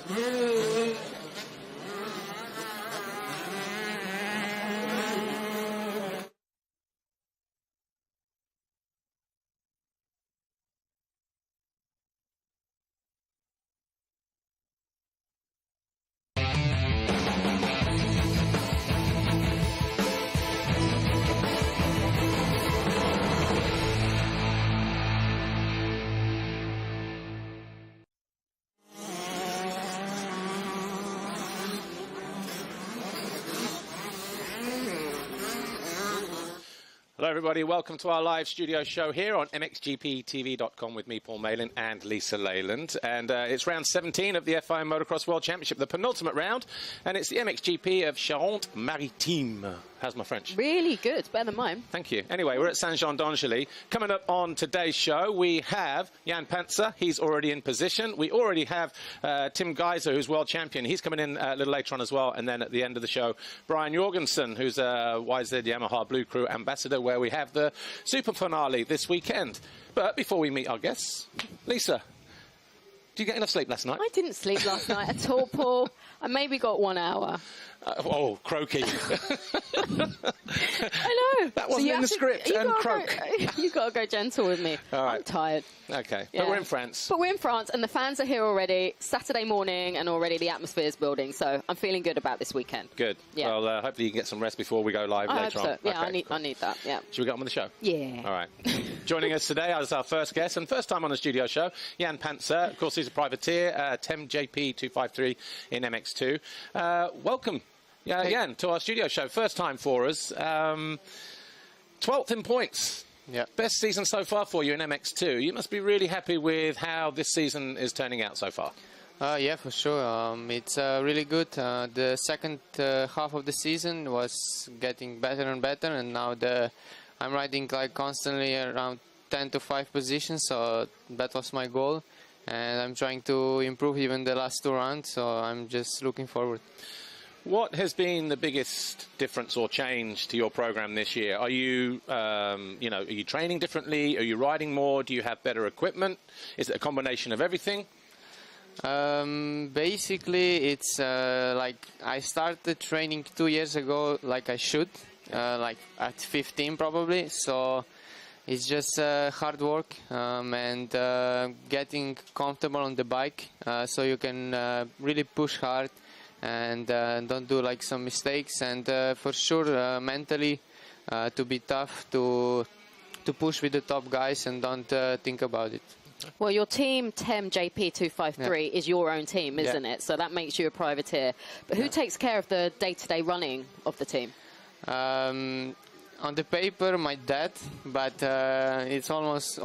Hello everybody, welcome to our live studio show here on MXGPTV.com with me, Paul Malin, and Lisa Leyland. And it's round 17 of the FIM Motocross World Championship, the penultimate round, and it's the MXGP of Charente-Maritime. How's my French? Really good, better than mine. Thank you. Anyway, we're at Saint-Jean-d'Angely. Coming up on today's show, we have Jan Pancar. He's already in position. We already have Tim Gajser, who's world champion. He's coming in a little later on as well. And then at the end of the show, Brian Jorgensen, who's a YZ Yamaha Blue Crew ambassador, where we have the super finale this weekend. But before we meet our guests, Lisa, did you get enough sleep last night? I didn't sleep last night at all, Paul. I maybe got 1 hour. Oh, croaky. I know. That wasn't in the script, and croak. You've got to go gentle with me. All right. I'm tired. Okay, Yeah. but we're in France. But we're in France, and the fans are here already. Saturday morning, and already the atmosphere is building. So I'm feeling good about this weekend. Good. Yeah. Well, hopefully you can get some rest before we go live I later hope so. on. Yeah, Okay, I need that. Yeah. Should we get on with the show? Yeah. All right. Joining us today as our first guest and first time on the studio show, Jan Pancar. Of course, he's a privateer, Tim JP 253 in MX2. Welcome, Jan, to our studio show. First time for us. 12th in points. Yeah. Best season so far for you in MX2. You must be really happy with how this season is turning out so far. Yeah, for sure. It's really good. The second half of the season was getting better and better, and now I'm riding like constantly around 10 to 5 positions, so that was my goal. And I'm trying to improve even the last 2 rounds, so I'm just looking forward. What has been the biggest difference or change to your program this year? Are you, are you training differently? Are you riding more? Do you have better equipment? Is it a combination of everything? Basically, it's like I started training 2 years ago, like I should, like at 15 probably. So it's just hard work and getting comfortable on the bike, so you can really push hard and don't do like some mistakes, and for sure mentally to be tough, to push with the top guys and don't think about it. Well, your team, Tim JP 253, is your own team, isn't it? So that makes you a privateer. But who takes care of the day-to-day running of the team? On the paper, my dad, but it's almost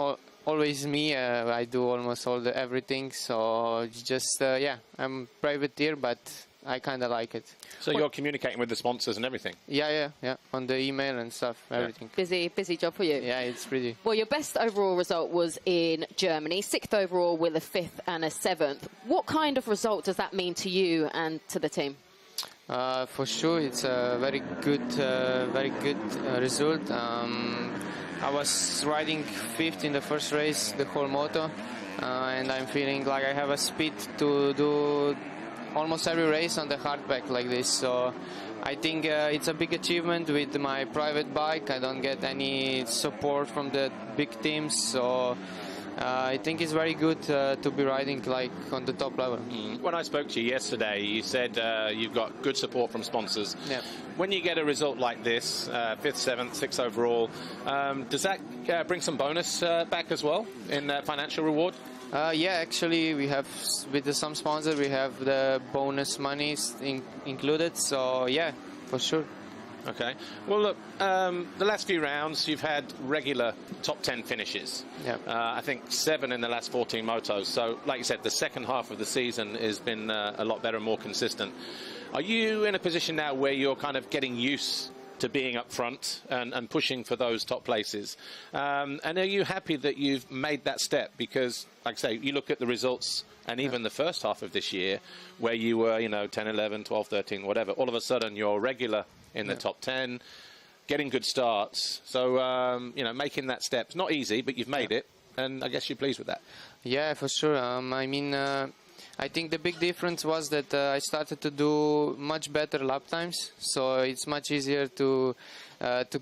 always me. I do almost everything. So it's just, yeah, I'm privateer, but I kind of like it. So you're communicating with the sponsors and everything? Yeah. On the email and stuff, everything. Busy job for you. Yeah, it's pretty. Well, your best overall result was in Germany, 6th overall with a 5th and a 7th. What kind of result does that mean to you and to the team? For sure, it's a very good result. I was riding 5th in the first race, the whole moto, and I'm feeling like I have a speed to do almost every race on the hardback like this. So I think it's a big achievement with my private bike. I don't get any support from the big teams, so I think it's very good to be riding like on the top level. When I spoke to you yesterday, you said you've got good support from sponsors. Yeah. When you get a result like this, 5th, 7th, 6th overall, does that bring some bonus back as well in financial reward? Yeah, actually, we have with some sponsors we have the bonus monies included. So yeah, for sure. Okay. Well, look, the last few rounds you've had regular top 10 finishes. Yeah. I think 7 in the last 14 motos. So, like you said, the second half of the season has been a lot better and more consistent. Are you in a position now where you're kind of getting used to being up front and pushing for those top places? And are you happy that you've made that step? Because, like I say, you look at the results and even the first half of this year where you were, 10, 11, 12, 13, whatever, all of a sudden you're regular in the top 10, getting good starts. So, making that step, it's not easy, but you've made it, and I guess you're pleased with that. Yeah, for sure. I mean, I think the big difference was that I started to do much better lap times, so it's much easier to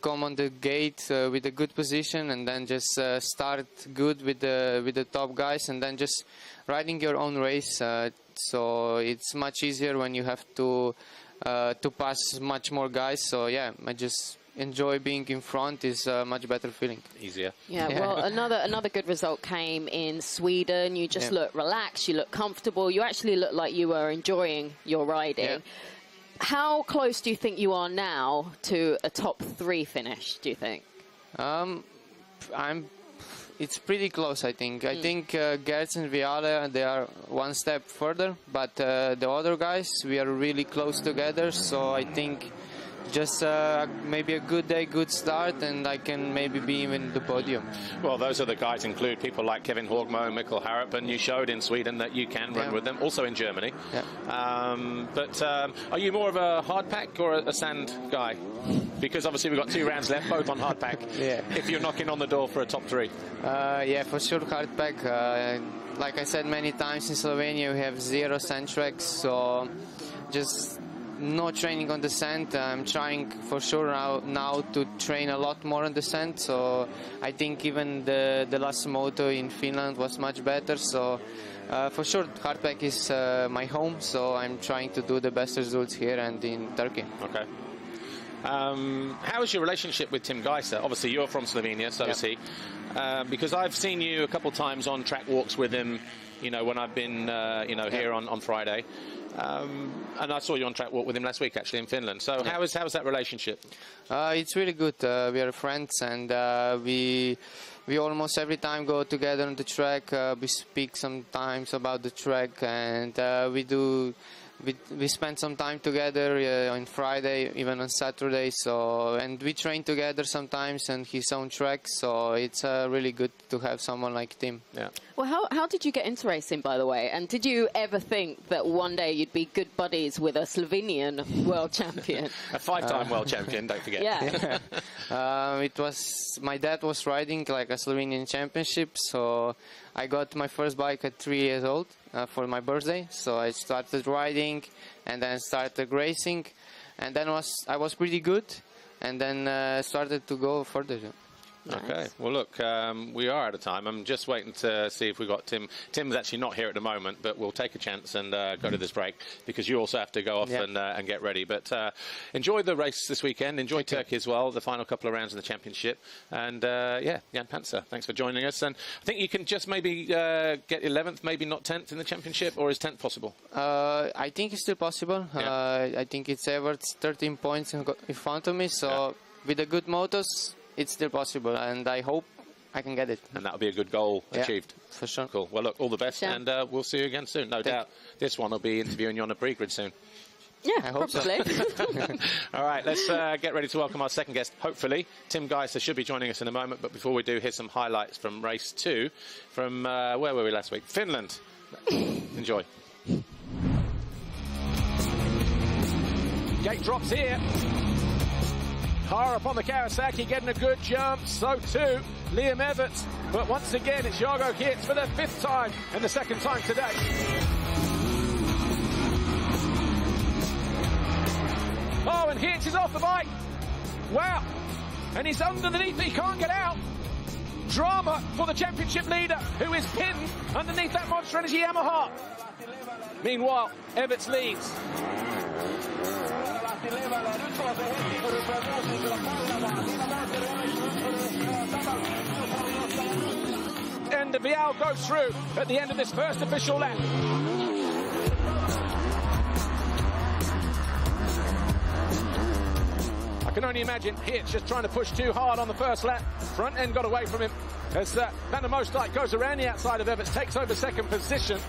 come on the gate with a good position and then just start good with the top guys and then just riding your own race. So it's much easier when you have to pass much more guys. So yeah, I just enjoy being in front. Is a much better feeling. Easier. Yeah, well, another good result came in Sweden. You just look relaxed, you look comfortable, you actually look like you were enjoying your riding. Yeah. How close do you think you are now to a top 3 finish, do you think? It's pretty close, I think. I think Gertz and Viale, they are one step further, but the other guys, we are really close together, so I think just maybe a good day, good start, and I can maybe be in the podium. Well, those other guys include people like Kevin Horgmo and Mikkel Harrop, and you showed in Sweden that you can run with them, also in Germany. Yeah. But are you more of a hard pack or a sand guy? Because obviously we've got 2 rounds left, both on hard pack. Yeah. If you're knocking on the door for a top 3. Yeah, for sure, hard pack. Like I said many times, in Slovenia we have 0 sand tracks, so just no training on the sand. I'm trying for sure now to train a lot more on the sand, so I think even the last moto in Finland was much better, so for sure hardpack is my home, so I'm trying to do the best results here and in Turkey. Okay. How is your relationship with Tim Gajser? Obviously you're from Slovenia, so is he. Because I've seen you a couple times on track walks with him, you know, when I've been here on Friday. And I saw you on track walk with him last week, actually, in Finland. So how is that relationship? It's really good. We are friends, and we almost every time go together on the track. We speak sometimes about the track, and we spend some time together on Friday, even on Saturday. So, and we train together sometimes on his own track. So it's really good to have someone like Tim. Yeah. Well, how did you get into racing, by the way? And did you ever think that one day you'd be good buddies with a Slovenian world champion? A 5-time world champion, don't forget. Yeah. It was, my dad was riding like a Slovenian championship, so I got my first bike at 3 years old for my birthday. So I started riding and then started racing, and then I was pretty good, and then started to go further. Nice. Okay. Well, look, we are out of time. I'm just waiting to see if we got Tim. Tim's actually not here at the moment, but we'll take a chance and go to this break because you also have to go off and get ready. But enjoy the race this weekend. Enjoy Turkey as well, the final couple of rounds in the championship. And, yeah, Jan Pancar, thanks for joining us. And I think you can just maybe get 11th, maybe not 10th in the championship, or is 10th possible? I think it's still possible. I think it's Evert's 13 points in front of me, so with the good motos, it's still possible, and I hope I can get it. And that'll be a good goal achieved. For sure. Cool. Well, look, all the best, and we'll see you again soon. No doubt this one will be interviewing you on a pre-grid soon. Yeah, I hope probably. So. All right, let's get ready to welcome our second guest, hopefully. Tim Gajser should be joining us in a moment, but before we do, here's some highlights from race 2 from, where were we last week? Finland. Enjoy. Gate drops here. Car up on the Kawasaki getting a good jump, so too Liam Everts. But once again, it's Jorgo Geerts for the 5th time and the 2nd time today. Oh, and Geerts is off the bike. Wow. And he's underneath, he can't get out. Drama for the championship leader, who is pinned underneath that Monster Energy Yamaha. Meanwhile, Everts leads. And the Vial goes through at the end of this first official lap. I can only imagine Geerts just trying to push too hard on the first lap. Front end got away from him as Van der Moosdijk goes around the outside of Everts, takes over 2nd position.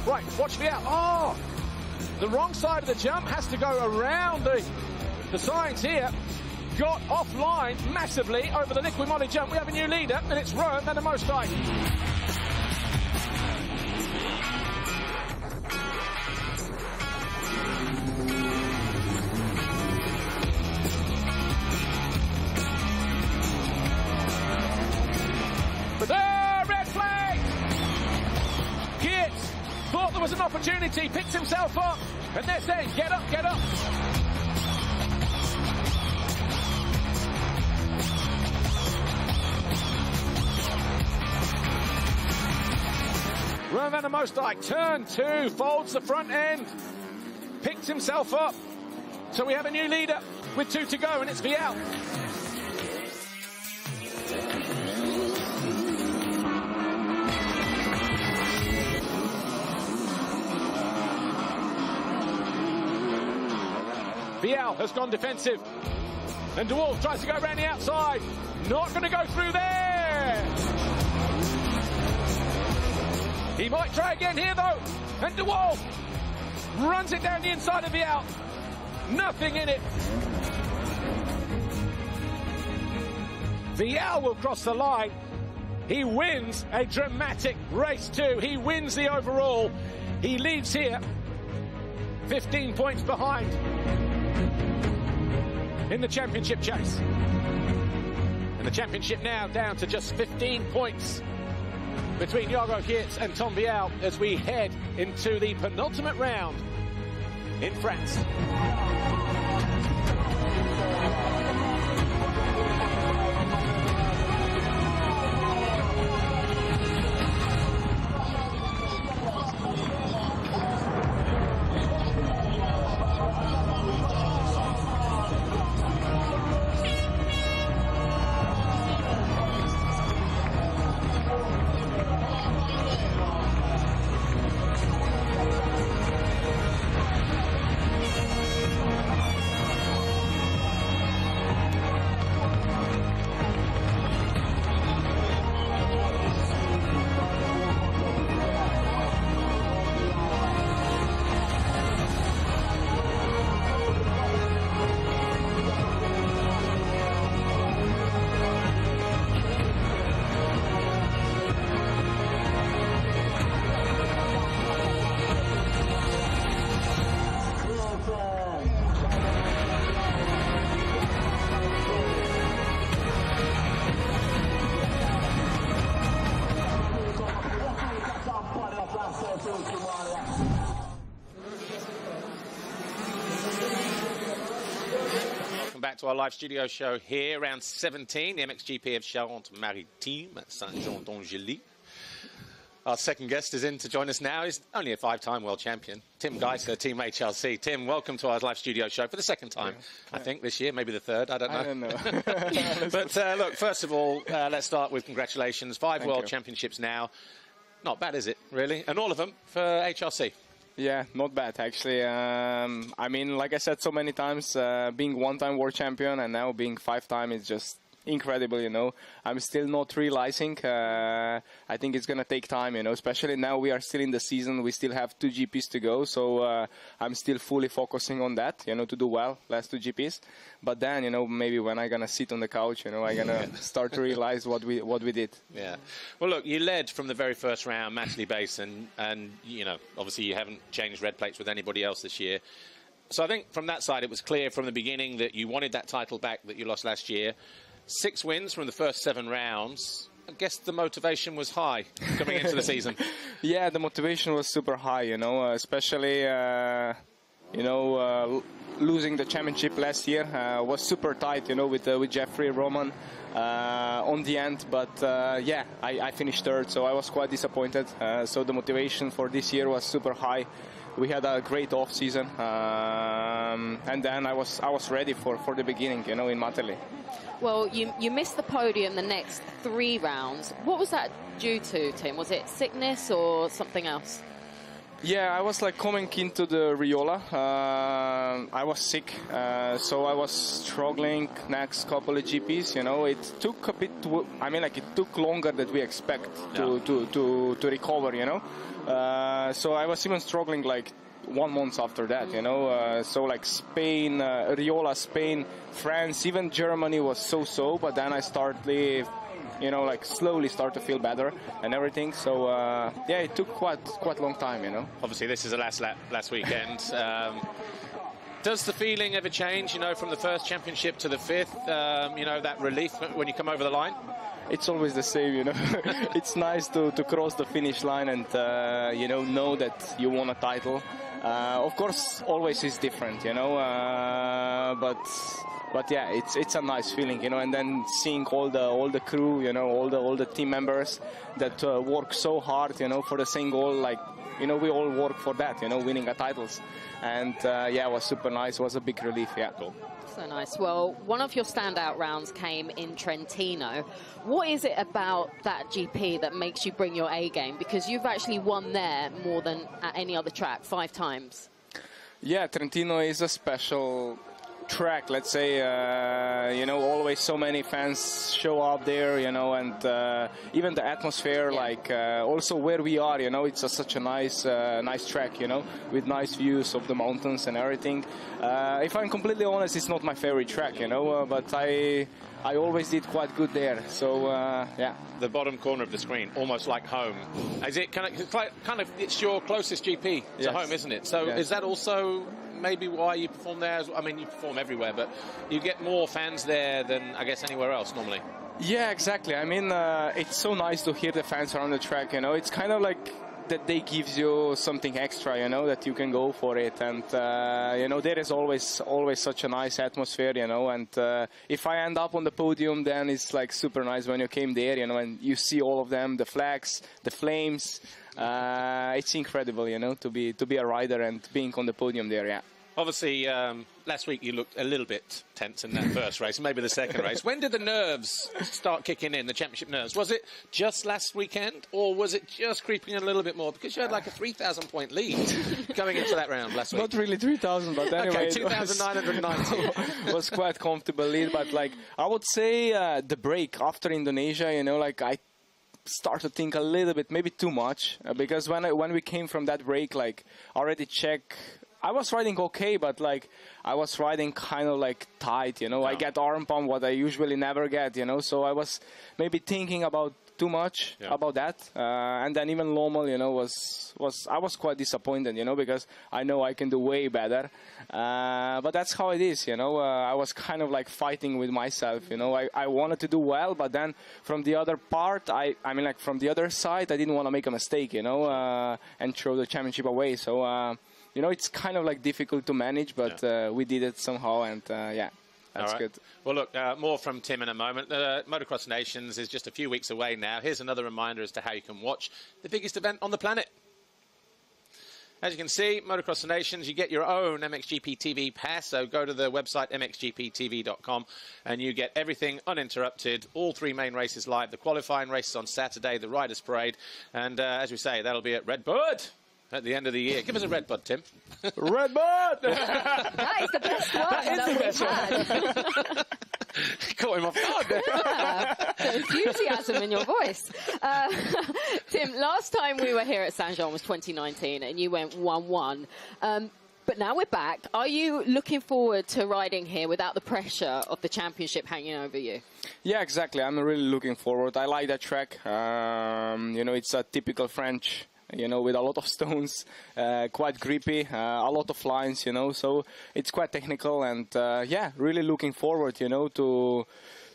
Right, watch Vial. Oh! The wrong side of the jump, has to go around the signs here. Got offline massively over the Liqui Moly jump. We have a new leader, and it's Rowan Van der Moosdijk. But the red flag! Geerts thought there was an opportunity, picks himself up, and they're saying, get up, get up. Rowan van der Moosdijk, turn 2, folds the front end, picks himself up. So we have a new leader with 2 to go, and it's Vial. Vial has gone defensive, and De Wolf tries to go around the outside. Not going to go through there. He might try again here, though. And De Wolf runs it down the inside of Vial. Nothing in it. Vial will cross the line. He wins a dramatic race 2. He wins the overall. He leaves here 15 points behind in the championship chase. And the championship now down to just 15 points between Jorgo Geerts and Tom Vial as we head into the penultimate round in France. To our live studio show here, round 17, the MXGP of CharenteMaritime at Saint-Jean-d'Angely. Our second guest is in to join us now. He's only a 5-time world champion, Tim Gajser, Team HRC. Tim, welcome to our live studio show for the second time, I think, this year, maybe the third, I don't know. But look, first of all, let's start with congratulations. 5 world championships now. Not bad, is it, really? And all of them for HRC. Yeah, not bad, actually. I mean, like I said so many times, being 1-time world champion and now being 5-time is just incredible, you know. I'm still not realizing. I think it's going to take time, you know, especially now we are still in the season. We still have 2 GPs to go, so I'm still fully focusing on that, you know, to do well, last 2 GPs. But then, you know, maybe when I'm going to sit on the couch, you know, I'm going to start to realize what we did. Yeah. Well, look, you led from the very first round, Matchley Basin, and, you know, obviously you haven't changed red plates with anybody else this year. So I think from that side, it was clear from the beginning that you wanted that title back that you lost last year. 6 wins from the first 7 rounds. I guess the motivation was high coming into the season. Yeah, the motivation was super high, you know, especially, you know, losing the championship last year was super tight, you know, with Jeffrey Roman on the end. But, yeah, I finished 3rd, so I was quite disappointed. So the motivation for this year was super high. We had a great off-season, and then I was ready for the beginning, you know, in Matterley. Well, you missed the podium the next 3 rounds. What was that due to, Tim? Was it sickness or something else? Yeah, I was like coming into the Riola. I was sick, so I was struggling next couple of GPs. You know, it took a bit. I mean, like it took longer than we expect to recover. You know, so I was even struggling like 1 month after that. You know, so like Spain, Riola, Spain, France, even Germany was so. But then I started. You know, like slowly start to feel better and everything. So yeah, it took quite long time. You know. Obviously, this is the last weekend. Does the feeling ever change? You know, from the first championship to the 5th. You know, that relief when you come over the line. it's always the same, you know. It's nice to cross the finish line and, you know that you won a title. Of course, always is different, you know, but yeah, it's a nice feeling, you know, and then seeing all the crew, you know, all the team members that work so hard, you know, for the same goal, like, you know, we all work for that, you know, winning a titles. And yeah, it was super nice. It was a big relief, yeah. Cool. So nice. Well, one of your standout rounds came in Trentino. What is it about that GP that makes you bring your A game? Because you've actually won there more than at any other track, 5 times. Yeah, Trentino is a special track, let's say, you know, always so many fans show up there, you know, and even the atmosphere, yeah. Like also where we are, you know, it's such a nice track, you know, with nice views of the mountains and everything. If I'm completely honest, it's not my favorite track, you know, but I always did quite good there, so yeah. The bottom corner of the screen, almost like home. Is it kind of it's your closest GP to yes. home, isn't it? So yes. Is that also maybe why you perform there? I mean, you perform everywhere, but you get more fans there than, I guess, anywhere else normally. Yeah, exactly. I mean, it's so nice to hear the fans around the track, you know. It's kind of like that they gives you something extra, you know, that you can go for it. And, you know, there is always such a nice atmosphere, you know. And if I end up on the podium, then it's like super nice when you came there, you know, and you see all of them, the flags, the flames. It's incredible, you know, to be a rider and being on the podium there, yeah. Obviously, last week you looked a little bit tense in that first race, maybe the second race. When did the nerves start kicking in, the championship nerves? Was it just last weekend, or was it just creeping in a little bit more? Because you had like a 3,000-point lead going into that round last week. Not really 3,000, but anyway. Okay, 2,990. Was quite comfortable lead, but like I would say the break after Indonesia, you know, like I start to think a little bit, maybe too much, because when we came from that break, like already check. I was riding okay, but like I was riding kind of like tight, you know. I get arm pump, what I usually never get, you know. So I was maybe thinking about too much about that, and then even Lommel, you know, I was quite disappointed, you know, because I know I can do way better, but that's how it is, you know. I was kind of like fighting with myself, you know. I wanted to do well, but then from the other part, I mean, like from the other side, I didn't want to make a mistake, you know, and throw the championship away. So. You know, it's kind of like difficult to manage, but we did it somehow, and yeah, that's good. Well, look, more from Tim in a moment. Motocross Nations is just a few weeks away now. Here's another reminder as to how you can watch the biggest event on the planet. As you can see, Motocross Nations, you get your own MXGP TV pass, so go to the website mxgptv.com and you get everything uninterrupted, all 3 main races live, the qualifying races on Saturday, the Riders Parade, and as we say, that'll be at Redbud at the end of the year. Give us a Redbud, Tim. Redbud! That is the best one that we've had. Caught him off guard there. The enthusiasm in your voice. Tim, last time we were here at Saint-Jean was 2019, and you went 1-1. But now we're back. Are you looking forward to riding here without the pressure of the championship hanging over you? Yeah, exactly. I'm really looking forward. I like that track. You know, it's a typical French, you know, with a lot of stones, quite grippy, a lot of lines, you know, so it's quite technical, and yeah, really looking forward, you know, to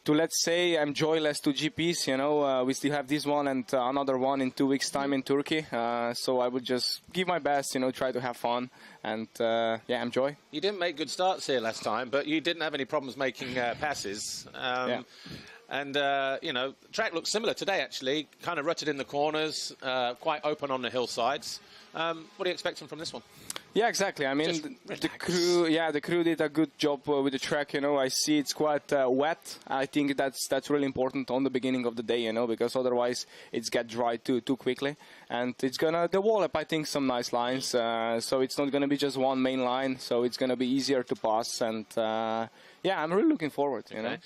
let's say enjoy last 2 GPs, you know. We still have this one and another one in 2 weeks time in Turkey, so I would just give my best, you know, try to have fun and yeah, enjoy. You didn't make good starts here last time, but you didn't have any problems making passes. Yeah. And, you know, the track looks similar today, actually. Kind of rutted in the corners, quite open on the hillsides. What are you expecting from this one? Yeah, exactly. I mean, the crew did a good job with the track, you know. I see it's quite wet. I think that's really important on the beginning of the day, you know, because otherwise it's get dry too quickly. And it's gonna develop, I think, some nice lines. So it's not gonna be just one main line. So it's gonna be easier to pass. And yeah, I'm really looking forward, you know.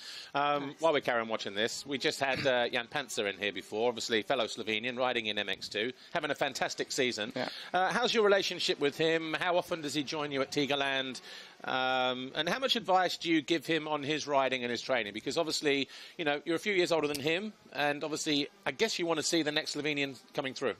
While we carry on watching this, we just had Jan Pancar in here before, obviously fellow Slovenian, riding in MX2, having a fantastic season. Yeah. How's your relationship with him? How often does he join you at Tigerland? And how much advice do you give him on his riding and his training? Because obviously, you know, you're a few years older than him, and obviously, I guess you want to see the next Slovenian coming through.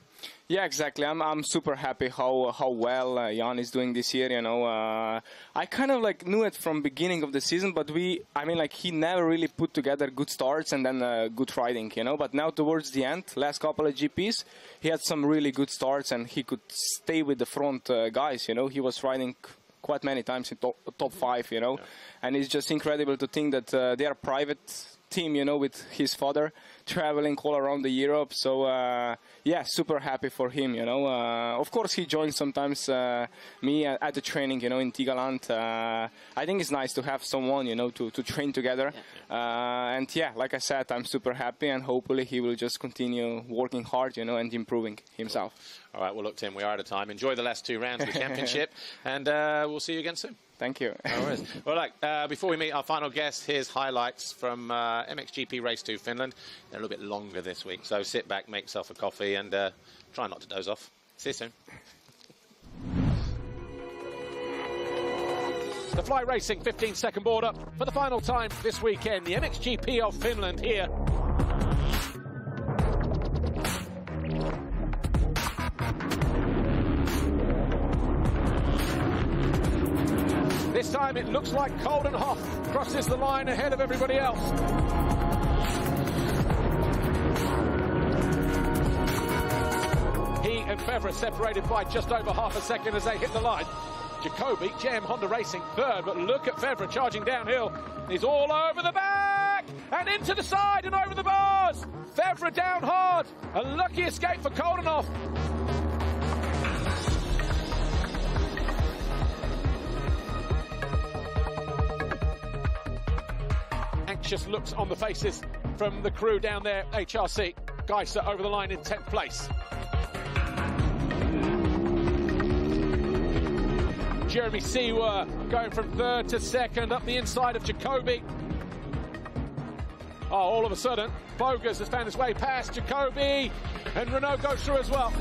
Yeah, exactly. I'm super happy how well Jan is doing this year. You know, I kind of like knew it from beginning of the season, but he never really put together good starts and then good riding. You know, but now towards the end, last couple of GPs, he had some really good starts and he could stay with the front guys. You know, he was riding quite many times in top 5. You know, yeah. And it's just incredible to think that they are private team, you know, with his father traveling all around the Europe. So yeah, super happy for him, you know. Of course he joins sometimes me at the training, you know, in Tigaland. I think it's nice to have someone, you know, to train together. And yeah, like I said, I'm super happy, and hopefully he will just continue working hard, you know, and improving himself. All right, well look, Tim, we are out of time. Enjoy the last 2 rounds of the championship, and we'll see you again soon. Thank you. No worries. Well, like, before we meet our final guest, here's highlights from MXGP Race 2 Finland. They're a little bit longer this week, so sit back, make yourself a coffee, and try not to doze off. See you soon. The Fly Racing 15-second board up for the final time this weekend. The MXGP of Finland here. This time it looks like Coldenhoff crosses the line ahead of everybody else. He and Fevra separated by just over half a second as they hit the line. Jacobi, JM Honda Racing third, but look at Fevra charging downhill. He's all over the back and into the side and over the bars. Fevra down hard. A lucky escape for Coldenhoff. Anxious looks on the faces from the crew down there. HRC, Gajser over the line in 10th place. Jeremy Sewer going from 3rd to 2nd up the inside of Jacobi. Oh, all of a sudden, Bogus has found his way past Jacobi, and Renault goes through as well.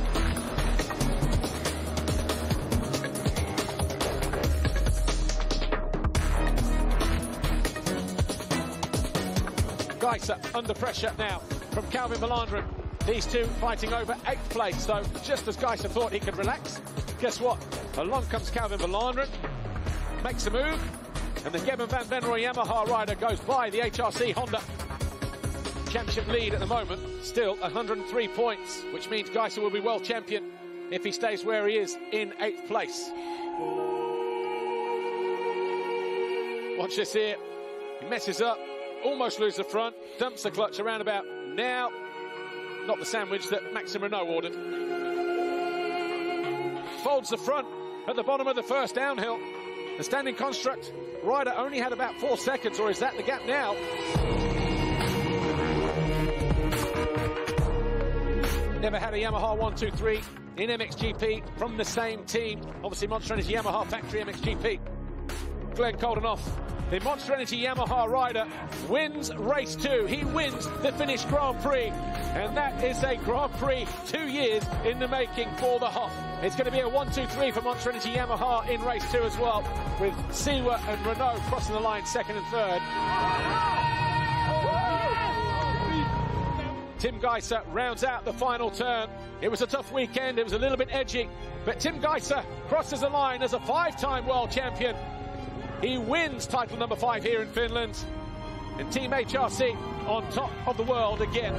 Gajser under pressure now from Calvin Melandrin. These two fighting over 8th place. So just as Gajser thought he could relax, guess what? Along comes Calvin Melandrin, makes a move, and the Geben van Venrooy Yamaha rider goes by the HRC Honda. Championship lead at the moment, still 103 points, which means Gajser will be world champion if he stays where he is in 8th place. Watch this here. He messes up. Almost loses the front, dumps the clutch around about now. Not the sandwich that Maxime Renault ordered. Folds the front at the bottom of the first downhill. The standing construct rider only had about 4 seconds, or is that the gap now? Never had a Yamaha 1-2-3 in MXGP from the same team. Obviously Monster Energy Yamaha factory MXGP. Glenn Coldenhoff, the Monster Energy Yamaha rider, wins race 2. He wins the Finnish Grand Prix, and that is a Grand Prix 2 years in the making for the Hoff. It's going to be a 1-2-3 for Monster Energy Yamaha in race 2 as well, with Sewa and Renault crossing the line 2nd and 3rd. Tim Gajser rounds out the final turn. It was a tough weekend, it was a little bit edgy, but Tim Gajser crosses the line as a 5-time world champion. He wins title number 5 here in Finland, and Team HRC on top of the world again.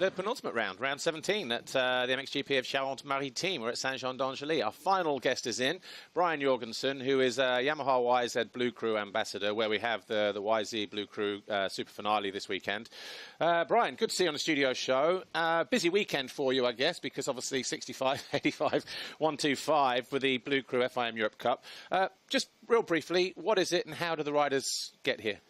The penultimate round, round 17 at the MXGP of CharenteMaritime. We're at Saint-Jean-d'Angely. Our final guest is in, Brian Jorgensen, who is a Yamaha YZ Blue Crew ambassador, where we have the YZ Blue Crew super finale this weekend. Brian, good to see you on the studio show. Busy weekend for you, I guess, because obviously 65, 85, 125 with the Blue Crew FIM Europe Cup. Just real briefly, what is it and how do the riders get here?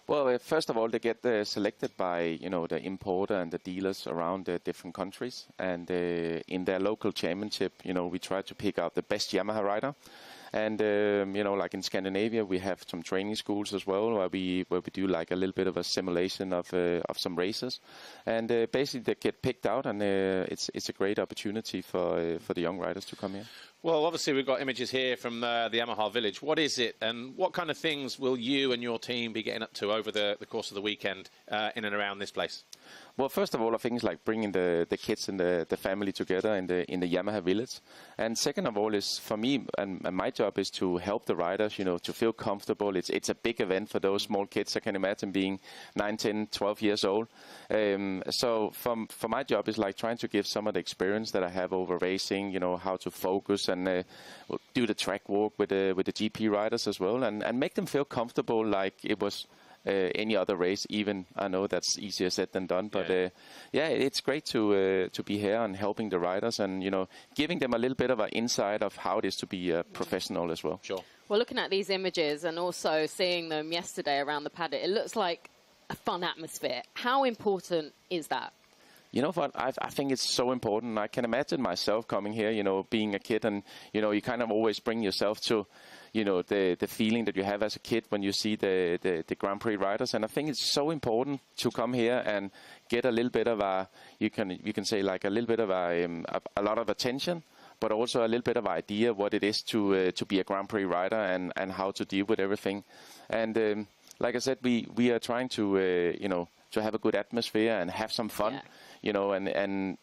Well, first of all, they get selected by, the importer and the dealers around the different countries. And in their local championship, we try to pick out the best Yamaha rider. And, like in Scandinavia, we have some training schools as well, where we do like a little bit of a simulation of some races. And basically they get picked out, and it's a great opportunity for the young riders to come here. Well, obviously we've got images here from the Yamaha village. What is it, and what kind of things will you and your team be getting up to over the course of the weekend in and around this place? Well, first of all, I think it's like bringing the kids and the family together in the Yamaha village. And second of all is, for me, and my job is to help the riders, to feel comfortable. It's a big event for those small kids. I can imagine being 9, 10, 12 years old. So for my job is like trying to give some of the experience that I have over racing, how to focus and do the track walk with the GP riders as well, and make them feel comfortable like it was any other race. Even I know that's easier said than done, but it's great to be here and helping the riders, and giving them a little bit of an insight of how it is to be a professional as well. Sure. Well, looking at these images and also seeing them yesterday around the paddock, it looks like a fun atmosphere. How important is that? You know what, I think it's so important. I can imagine myself coming here, being a kid, and, you kind of always bring yourself to, the feeling that you have as a kid when you see the Grand Prix riders. And I think it's so important to come here and get a little bit of you can say like a little bit of a lot of attention, but also a little bit of idea what it is to be a Grand Prix rider and how to deal with everything. And like I said, we are trying to, to have a good atmosphere and have some fun. And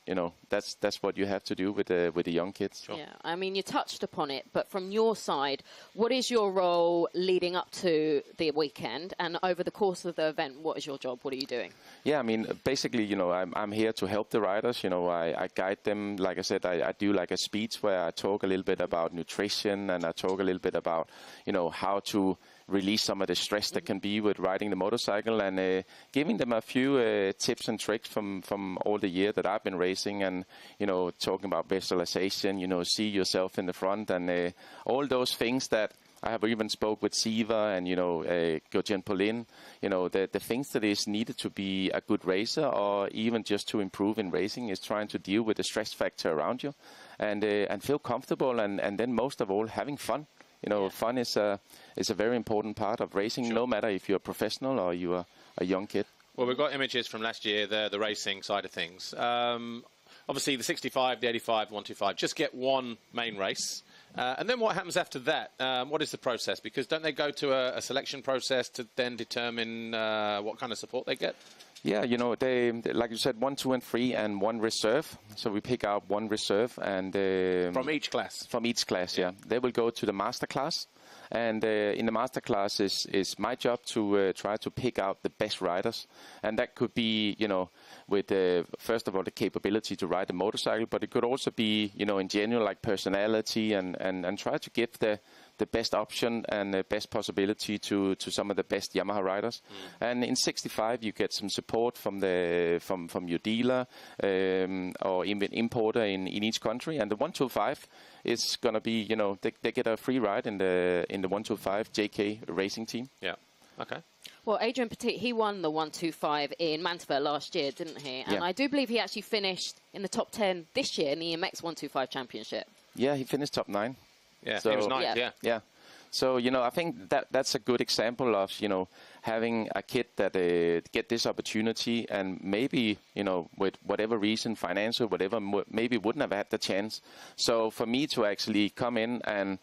that's what you have to do with the young kids. Sure. Yeah, I mean, you touched upon it, but from your side, what is your role leading up to the weekend, and over the course of the event, what is your job? What are you doing? Yeah, I mean, basically, I'm here to help the riders. I guide them. Like I said, I do like a speech where I talk a little bit about nutrition, and I talk a little bit about, how to release some of the stress that can be with riding the motorcycle, and giving them a few tips and tricks from all the year that I've been racing, and talking about visualization, see yourself in the front, and all those things that I have even spoke with Siva and Jorgensen Pauline, the things that is needed to be a good racer, or even just to improve in racing, is trying to deal with the stress factor around you, and feel comfortable, and then most of all having fun. Fun is a very important part of racing, sure. No matter if you're a professional or you are a young kid. Well, we've got images from last year, the racing side of things. Obviously, the 65, the 85, 125, just get one main race. And then what happens after that? What is the process? Because don't they go to a selection process to then determine what kind of support they get? Yeah, they, like you said, 1, 2, and 3, and 1 reserve. So we pick out 1 reserve, and from each class. From each class, yeah. They will go to the master class, and in the master class is my job to try to pick out the best riders, and that could be, with first of all the capability to ride the motorcycle, but it could also be, in general, like personality, and try to give the best option and the best possibility to some of the best Yamaha riders. And in 65 you get some support from your dealer or even importer in each country. And the 125 is going to be, they get a free ride in the 125 JK racing team. Yeah. Okay. Well, Adrian Petit, he won the 125 in Mantua last year, didn't he? And yeah. I do believe he actually finished in the top 10 this year in the MX 125 championship. Yeah, he finished top 9. Yeah, so, he was 9th, yeah. So, I think that's a good example of, having a kid that get this opportunity, and maybe, with whatever reason, financial, whatever, maybe wouldn't have had the chance. So for me to actually come in and,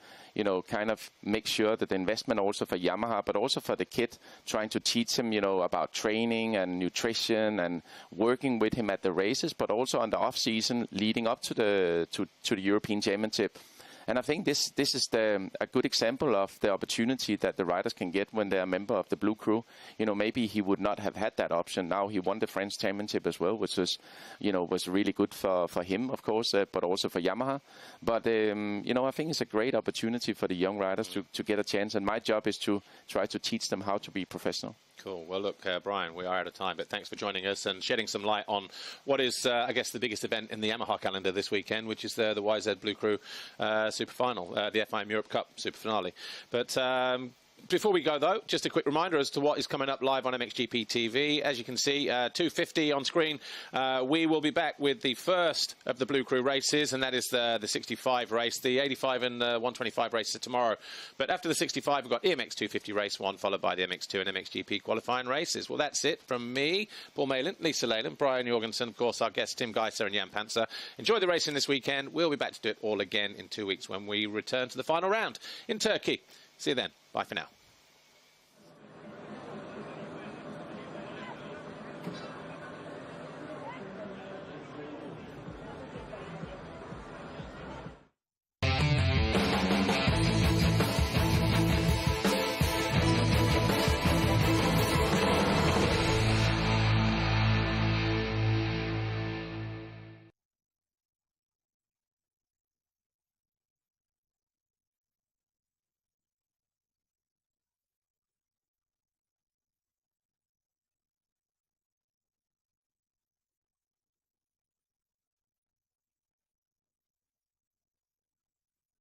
kind of make sure that the investment also for Yamaha, but also for the kid, trying to teach him, about training and nutrition and working with him at the races, but also on the off season leading up to the European Championship. And I think this is a good example of the opportunity that the riders can get when they're a member of the Blue Crew. You know, maybe he would not have had that option. Now he won the French championship as well, which was, you know, was really good for him, of course, but also for Yamaha. But, you know, I think it's a great opportunity for the young riders to get a chance. And my job is to try to teach them how to be professional. Cool. Well, look, Brian, we are out of time, but thanks for joining us and shedding some light on what is, I guess, the biggest event in the Yamaha calendar this weekend, which is the YZ Blue Crew Super Final, the FIM Europe Cup Super Finale. But before we go, though, just a quick reminder as to what is coming up live on MXGP TV. As you can see, 250 on screen. We will be back with the first of the Blue Crew races, and that is the 65 race. The 85 and 125 races are tomorrow. But after the 65, we've got EMX 250 race 1, followed by the MX2 and MXGP qualifying races. Well, that's it from me, Paul Malin, Lisa Leyland, Brian Jorgensen, of course, our guests Tim Gajser and Jan Pancar. Enjoy the racing this weekend. We'll be back to do it all again in 2 weeks when we return to the final round in Turkey. See you then. Bye for now.